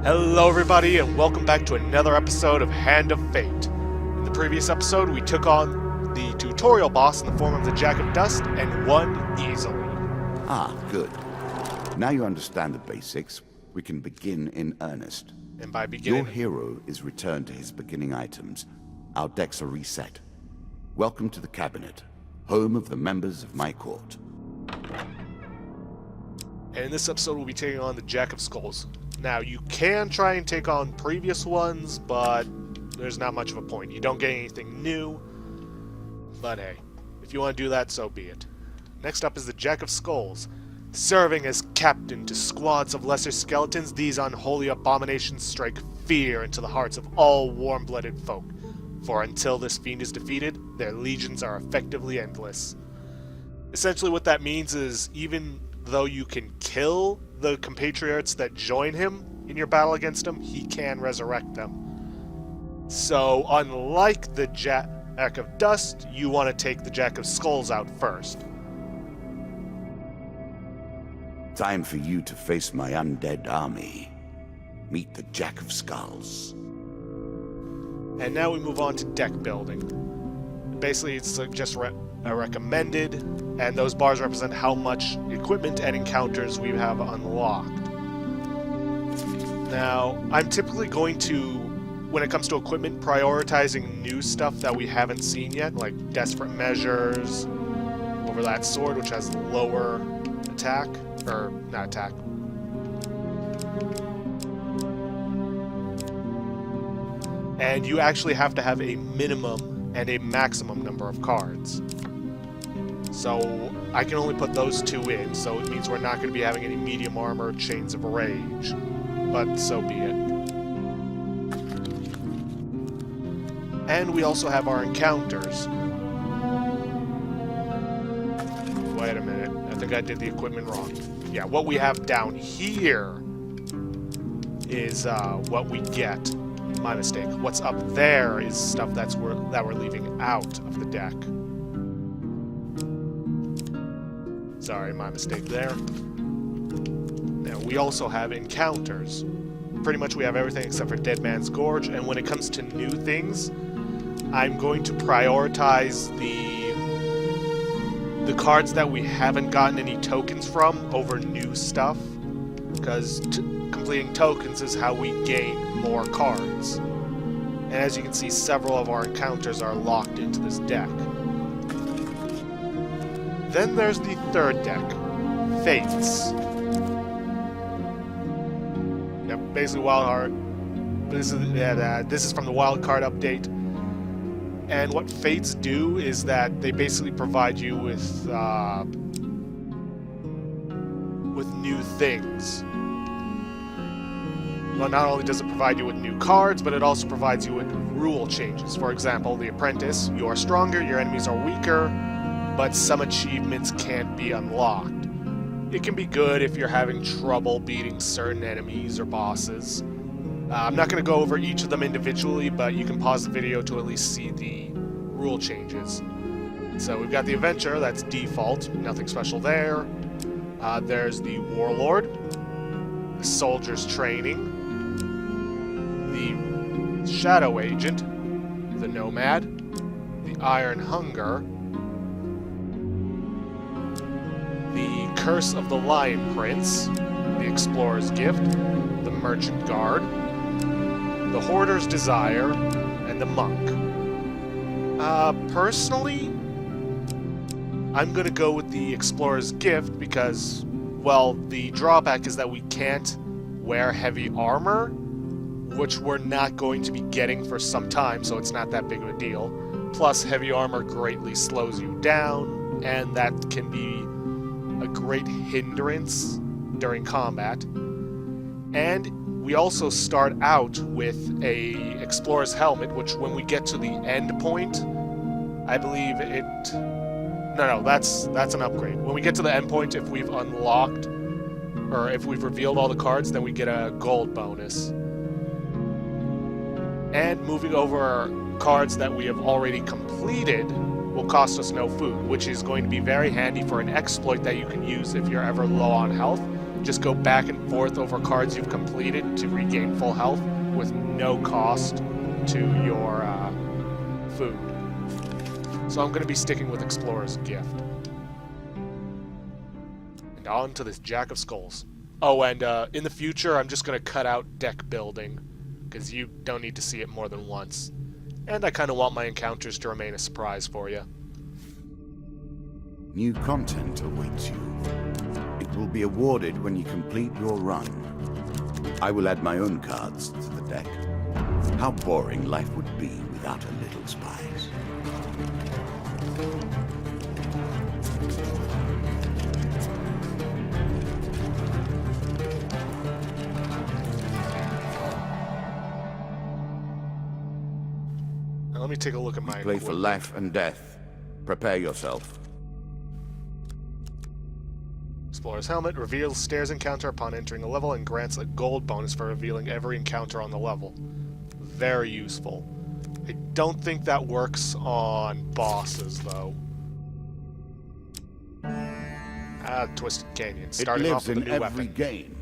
Hello everybody and welcome back to another episode of Hand of Fate. In the previous episode we took on the tutorial boss in the form of the Jack of Dust and won easily. Ah, good. Now you understand the basics, we can begin in earnest. And by beginning... Your hero is returned to his beginning items. Our decks are reset. Welcome to the cabinet, home of the members of my court. And in this episode we'll be taking on the Jack of Skulls. Now, you can try and take on previous ones, but there's not much of a point. You don't get anything new, but hey, if you want to do that, so be it. Next up is the Jack of Skulls. Serving as captain to squads of lesser skeletons, these unholy abominations strike fear into the hearts of all warm-blooded folk. For until this fiend is defeated, their legions are effectively endless. Essentially what that means is, even though you can kill the compatriots that join him in your battle against him, he can resurrect them. So, unlike the Jack of Dust, you want to take the Jack of Skulls out first. Time for you to face my undead army. Meet the Jack of Skulls. And now we move on to deck building. Basically, it's just recommended, and those bars represent how much equipment and encounters we have unlocked. Now, I'm typically going to, when it comes to equipment, prioritizing new stuff that we haven't seen yet, like Desperate Measures, over that sword, which has lower attack, or not attack. And you actually have to have a minimum and a maximum number of cards. So I can only put those two in, so it means we're not going to be having any medium armor, Chains of Rage. But so be it. And we also have our encounters. Wait a minute, I think I did the equipment wrong. Yeah, what we have down here is what we get. My mistake. What's up there is stuff that we're leaving out of the deck. Sorry, my mistake there. Now, we also have encounters. Pretty much we have everything except for Dead Man's Gorge, and when it comes to new things, I'm going to prioritize the cards that we haven't gotten any tokens from over new stuff, because completing tokens is how we gain more cards. And as you can see, several of our encounters are locked into this deck. Then there's the third deck, Fates. Yep, basically Wild Heart. This is from the Wild Card update. And what Fates do is that they basically provide you with new things. Well, not only does it provide you with new cards, but it also provides you with rule changes. For example, the Apprentice, you are stronger, your enemies are weaker, but some achievements can't be unlocked. It can be good if you're having trouble beating certain enemies or bosses. I'm not going to go over each of them individually, but you can pause the video to at least see the rule changes. So we've got the Adventure, that's default, nothing special there. There's the Warlord, the Soldier's Training, the Shadow Agent, the Nomad, the Iron Hunger, the Curse of the Lion Prince, the Explorer's Gift, the Merchant Guard, the Hoarder's Desire, and the Monk. Personally, I'm gonna go with the Explorer's Gift because, well, the drawback is that we can't wear heavy armor, which we're not going to be getting for some time, so it's not that big of a deal. Plus, heavy armor greatly slows you down, and that can be a great hindrance during combat. And we also start out with a Explorer's Helmet, which when we get to the end point, I believe it... No, that's an upgrade. When we get to the end point, if we've unlocked, or if we've revealed all the cards, then we get a gold bonus. And moving over cards that we have already completed will cost us no food, which is going to be very handy for an exploit that you can use if you're ever low on health, just go back and forth over cards you've completed to regain full health with no cost to your food. So I'm going to be sticking with Explorer's Gift. And on to this Jack of Skulls. Oh, and in the future, I'm just going to cut out deck building, because you don't need to see it more than once. And I kind of want my encounters to remain a surprise for you. New content awaits you. It will be awarded when you complete your run. I will add my own cards to the deck. How boring life would be without a little spice. Now let me take a look at my Play for life and death. Prepare yourself. Explorer's Helmet reveals stairs encounter upon entering a level and grants a gold bonus for revealing every encounter on the level. Very useful. I don't think that works on bosses, though. Twisted Canyon. Starting off with a new It lives in every weapon. game.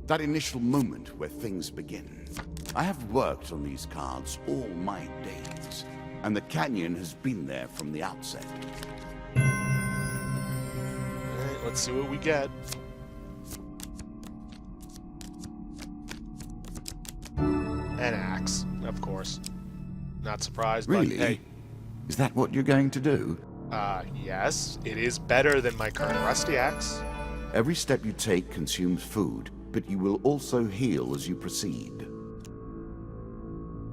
That initial moment where things begin. I have worked on these cards all my days, and the canyon has been there from the outset. Alright, let's see what we get. An axe, of course. Not surprised, Really? but hey. Is that what you're going to do? Yes, it is better than my current rusty axe. Every step you take consumes food, but you will also heal as you proceed.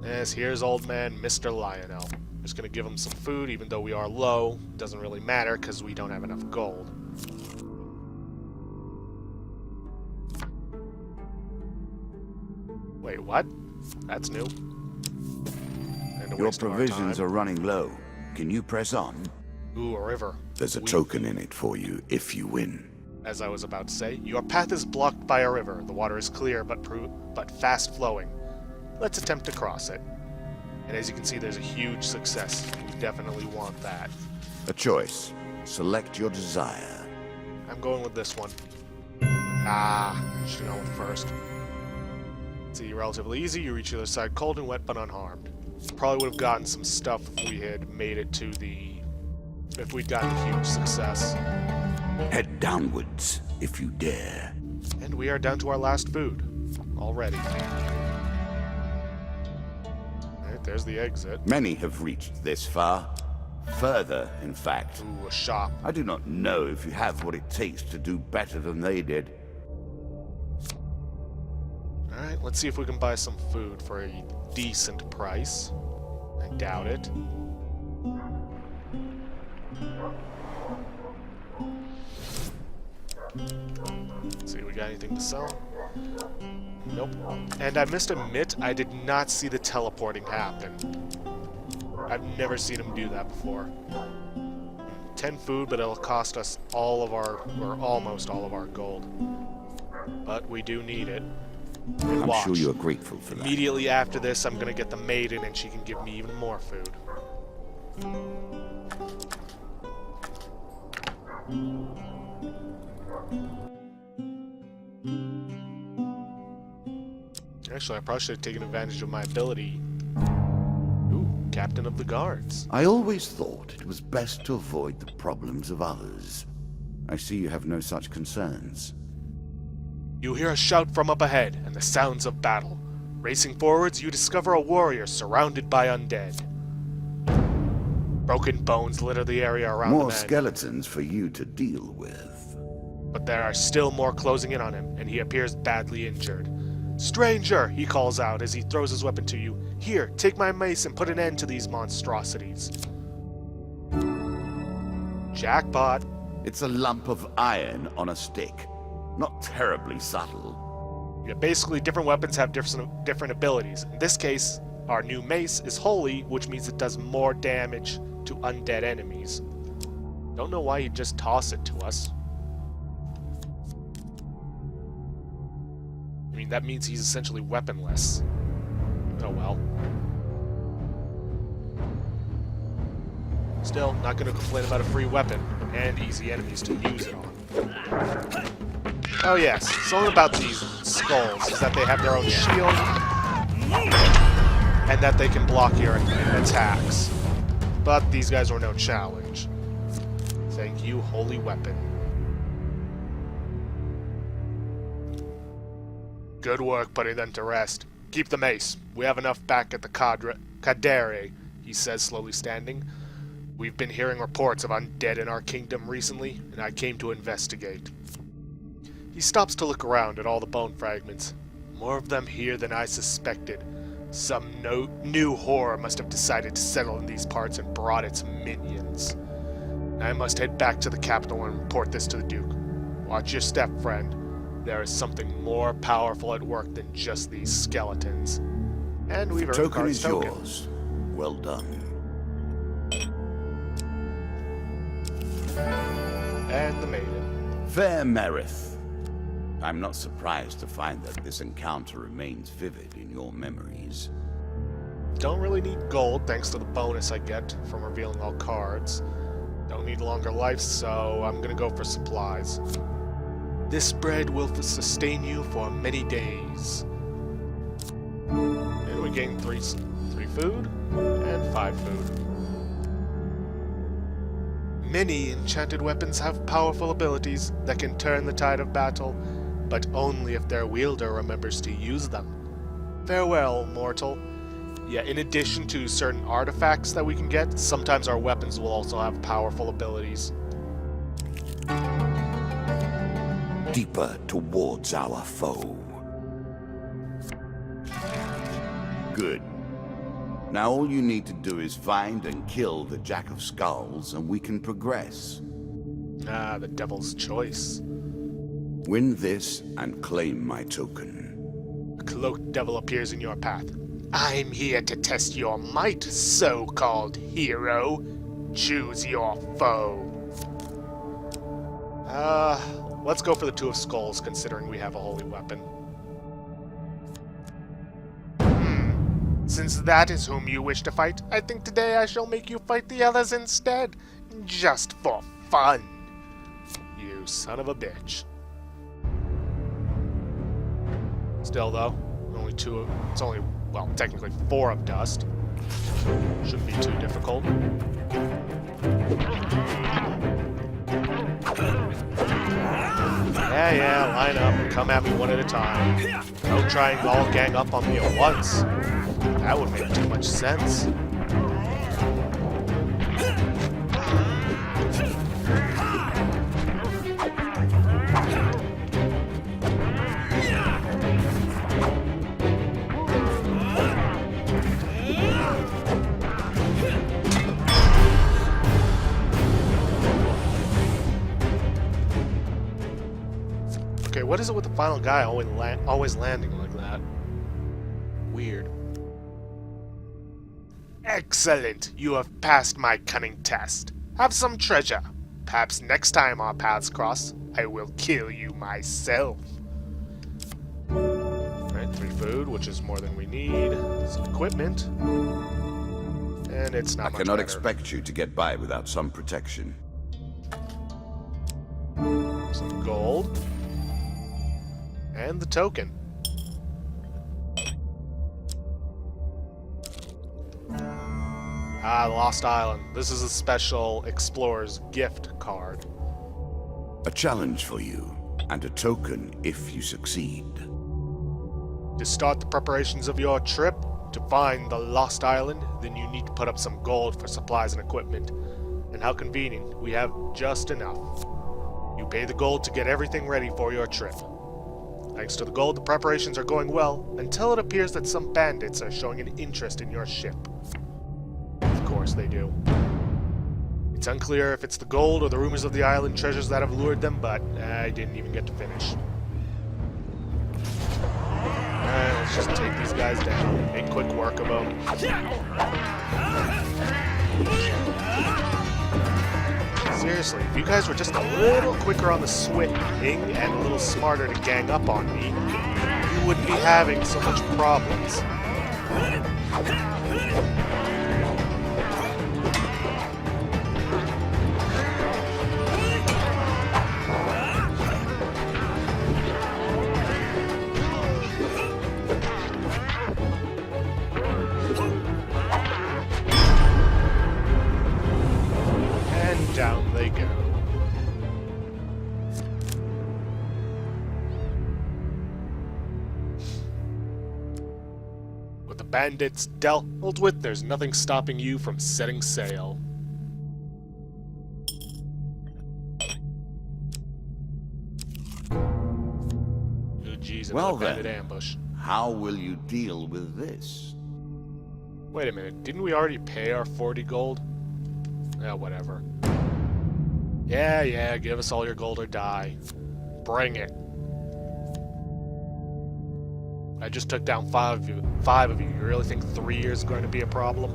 Yes, here's old man Mr. Lionel. Just gonna give him some food, even though we are low. Doesn't really matter, because we don't have enough gold. Wait, what? That's new. And Your provisions are running low. Can you press on? Ooh, a river. There's a token in it for you if you win. As I was about to say, your path is blocked by a river. The water is clear but fast-flowing. Let's attempt to cross it. And as you can see, there's a huge success. We definitely want that. A choice. Select your desire. I'm going with this one. Should have gone with first. See, relatively easy. You reach the other side cold and wet, but unharmed. Probably would have gotten some stuff if we had made it to the... if we'd gotten a huge success. Head downwards, if you dare. And we are down to our last food. Already. Alright, there's the exit. Many have reached this far. Further, in fact. Ooh, a shop. I do not know if you have what it takes to do better than they did. Alright, let's see if we can buy some food for a decent price. I doubt it. Let's see, we got anything to sell? Nope. And I must admit, I did not see the teleporting happen. I've never seen him do that before. 10 food, but it'll cost us all of our, or almost all of our gold. But we do need it. And I'm watch. sure you're grateful for that. Immediately after this, I'm gonna get the maiden and she can give me even more food. Actually, I probably should have taken advantage of my ability. Ooh, Captain of the Guards. I always thought it was best to avoid the problems of others. I see you have no such concerns. You hear a shout from up ahead, and the sounds of battle. Racing forwards, you discover a warrior surrounded by undead. Broken bones litter the area around the More man. skeletons for you to deal with. But there are still more closing in on him, and he appears badly injured. Stranger, he calls out as he throws his weapon to you. Here, take my mace and put an end to these monstrosities. Jackpot. It's a lump of iron on a stick. Not terribly subtle. Yeah, basically, different weapons have different abilities. In this case, our new mace is holy, which means it does more damage to undead enemies. Don't know why he'd just toss it to us. I mean, that means he's essentially weaponless. Oh well. Still, not gonna complain about a free weapon, and easy enemies to use it on. Oh yes, something about these skulls is that they have their own shield, and that they can block your attacks. But these guys were no challenge. Thank you, holy weapon. Good work putting them to rest. Keep the mace. We have enough back at the Cadere, he says, slowly standing. We've been hearing reports of undead in our kingdom recently, and I came to investigate. He stops to look around at all the bone fragments. More of them here than I suspected. Some new horror must have decided to settle in these parts and brought its minions. I must head back to the capital and report this to the Duke. Watch your step, friend. There is something more powerful at work than just these skeletons. And we've earned Token Card's is token. yours. Well done. And the maiden. Fair Merith. I'm not surprised to find that this encounter remains vivid in your memories. Don't really need gold, thanks to the bonus I get from revealing all cards. Don't need longer life, so I'm gonna go for supplies. This bread will sustain you for many days. And we gain 3 food and 5 food. Many enchanted weapons have powerful abilities that can turn the tide of battle, but only if their wielder remembers to use them. Farewell, mortal. Yeah, in addition to certain artifacts that we can get, sometimes our weapons will also have powerful abilities. Deeper towards our foe. Good. Now all you need to do is find and kill the Jack of Skulls, and we can progress. Ah, the devil's choice. Win this and claim my token. A cloaked devil appears in your path. I'm here to test your might, so-called hero. Choose your foe. Let's go for the Two of Skulls, considering we have a holy weapon. Since that is whom you wish to fight, I think today I shall make you fight the others instead. Just for fun. You son of a bitch. Still, though, it's only, well, technically 4 of dust. Shouldn't be too difficult. Yeah, line up and come at me one at a time. Don't try and all gang up on me at once. That would make too much sense. Okay, what is it with the final guy always landing like that? Weird. Excellent! You have passed my cunning test. Have some treasure. Perhaps next time our paths cross, I will kill you myself. Alright, 3 food, which is more than we need. Some equipment. And it's not much I cannot better. expect you to get by without some protection. Some gold. And the token. Ah, Lost Island. This is a special Explorer's Gift card. A challenge for you, and a token if you succeed. To start the preparations of your trip to find the Lost Island, then you need to put up some gold for supplies and equipment. And how convenient, we have just enough. You pay the gold to get everything ready for your trip. Thanks to the gold, the preparations are going well, until it appears that some bandits are showing an interest in your ship. Of course they do. It's unclear if it's the gold or the rumors of the island treasures that have lured them, but I didn't even get to finish. Alright, let's just take these guys down. Make quick work of them. Seriously, if you guys were just a little quicker on the swing and a little smarter to gang up on me, you wouldn't be having so much problems. bandits dealt with, there's nothing stopping you from setting sail. Oh geez, another bandit ambush. How will you deal with this? Wait a minute, didn't we already pay our 40 gold? Yeah, whatever. Yeah, give us all your gold or die. Bring it. I just took down five of you. You really think 3 years is going to be a problem?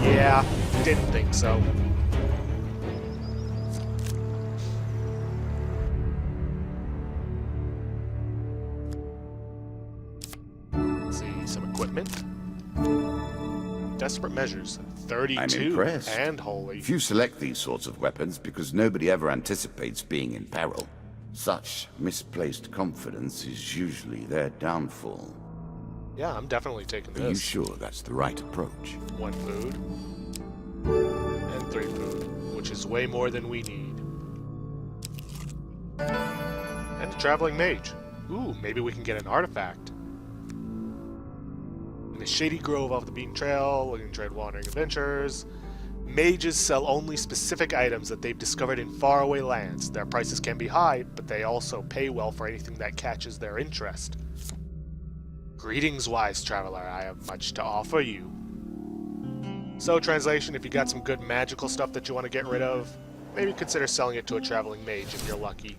Yeah, didn't think so. Let's see, some equipment. Desperate measures, 32. I'm impressed. And holy. Few select these sorts of weapons because nobody ever anticipates being in peril. Such misplaced confidence is usually their downfall. Yeah, I'm definitely taking this. Are you sure that's the right approach? 1 food. And 3 food, which is way more than we need. And a traveling mage. Ooh, maybe we can get an artifact. In a shady grove off the beaten trail, looking to trade wandering adventurers. Mages sell only specific items that they've discovered in faraway lands. Their prices can be high, but they also pay well for anything that catches their interest. Greetings, wise traveler. I have much to offer you. So, translation, if you got some good magical stuff that you want to get rid of, maybe consider selling it to a traveling mage if you're lucky.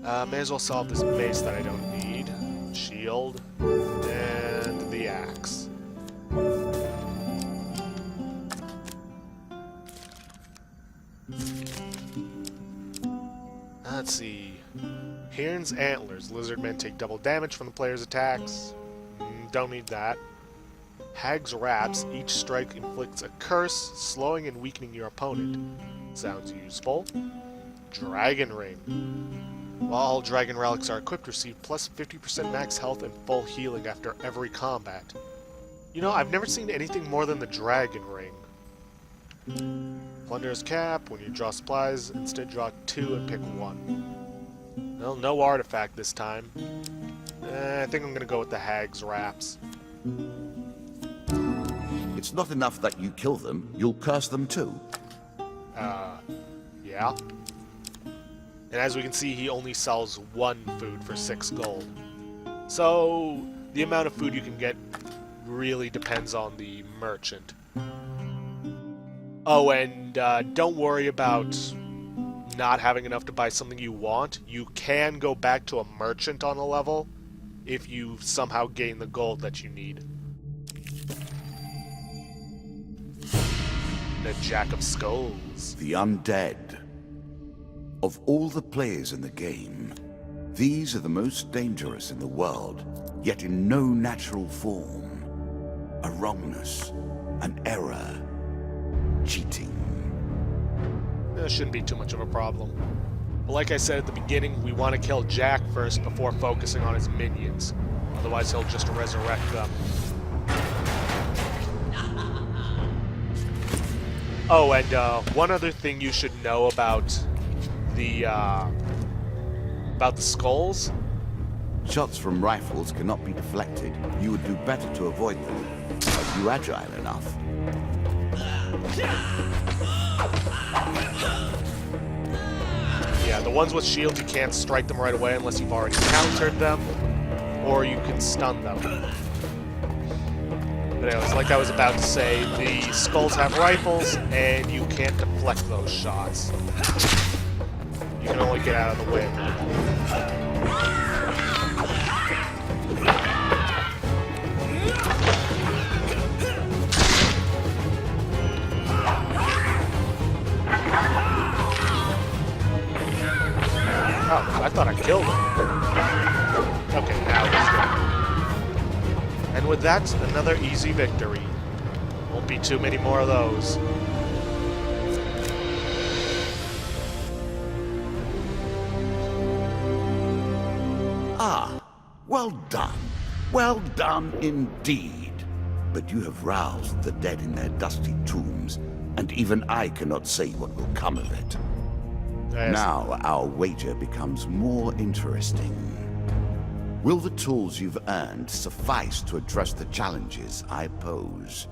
May as well solve this mace that I don't need. Shield. And the axe. Let's see. Heron's antlers. Lizardmen take double damage from the player's attacks. Don't need that. Hag's wraps. Each strike inflicts a curse, slowing and weakening your opponent. Sounds useful. Dragon ring. While all dragon relics are equipped, receive plus 50% max health and full healing after every combat. You know, I've never seen anything more than the dragon ring. Plunderer's cap. When you draw supplies, instead draw 2 and pick 1. Well, no artifact this time. I think I'm gonna go with the Hag's wraps. It's not enough that you kill them, you'll curse them too. Yeah. And as we can see, he only sells 1 food for 6 gold. So, the amount of food you can get really depends on the merchant. Oh, and don't worry about not having enough to buy something you want. You can go back to a merchant on a level if you somehow gain the gold that you need. The Jack of Skulls. The Undead. Of all the players in the game, these are the most dangerous in the world, yet in no natural form. A wrongness, an error, cheating. That shouldn't be too much of a problem. But like I said at the beginning, we want to kill Jack first before focusing on his minions. Otherwise he'll just resurrect them. Oh, and one other thing you should know about the skulls. Shots from rifles cannot be deflected. You would do better to avoid them. Are you agile enough? Yeah, the ones with shields, you can't strike them right away unless you've already countered them, or you can stun them. But anyways, like I was about to say, the skulls have rifles, and you can't deflect those shots. You can only get out of the way. Oh, I thought I killed him. Okay, now he's dead. And with that, another easy victory. Won't be too many more of those. Well done. Well done indeed. But you have roused the dead in their dusty tombs, and even I cannot say what will come of it. Yes. Now our wager becomes more interesting. Will the tools you've earned suffice to address the challenges I pose?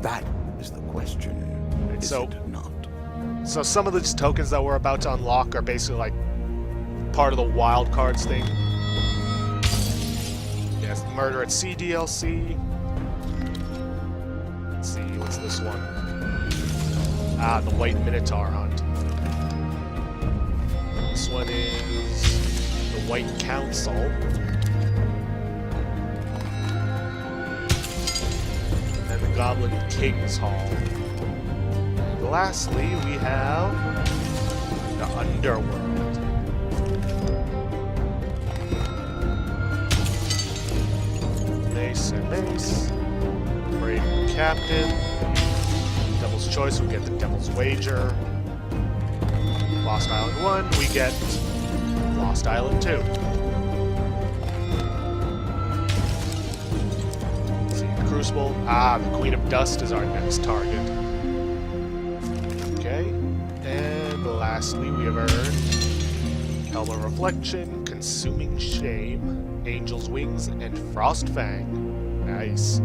That is the question, is So- it not? So some of these tokens that we're about to unlock are basically like part of the wild cards thing. Yes, Murder at Sea DLC. Let's see, what's this one? Ah, the White Minotaur Hunt. This one is the White Council. And the Goblin King's Hall. And lastly, we have the Underworld. Mace and Mace. Brave Captain. Devil's Choice, we get the Devil's Wager. Lost Island 1, we get Lost Island 2. Let's see, Crucible. Ah, the Queen of Dust is our next target. Okay. And lastly, we have earned Helm of Reflection, Consuming Shame, Angel's Wings, and Frostfang. Nice.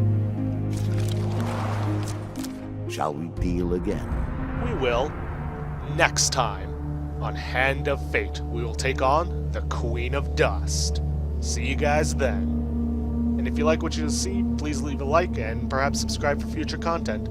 Shall we deal again? We will. Next time on Hand of Fate, we will take on the Queen of Dust. See you guys then. And if you like what you see, please leave a like and perhaps subscribe for future content.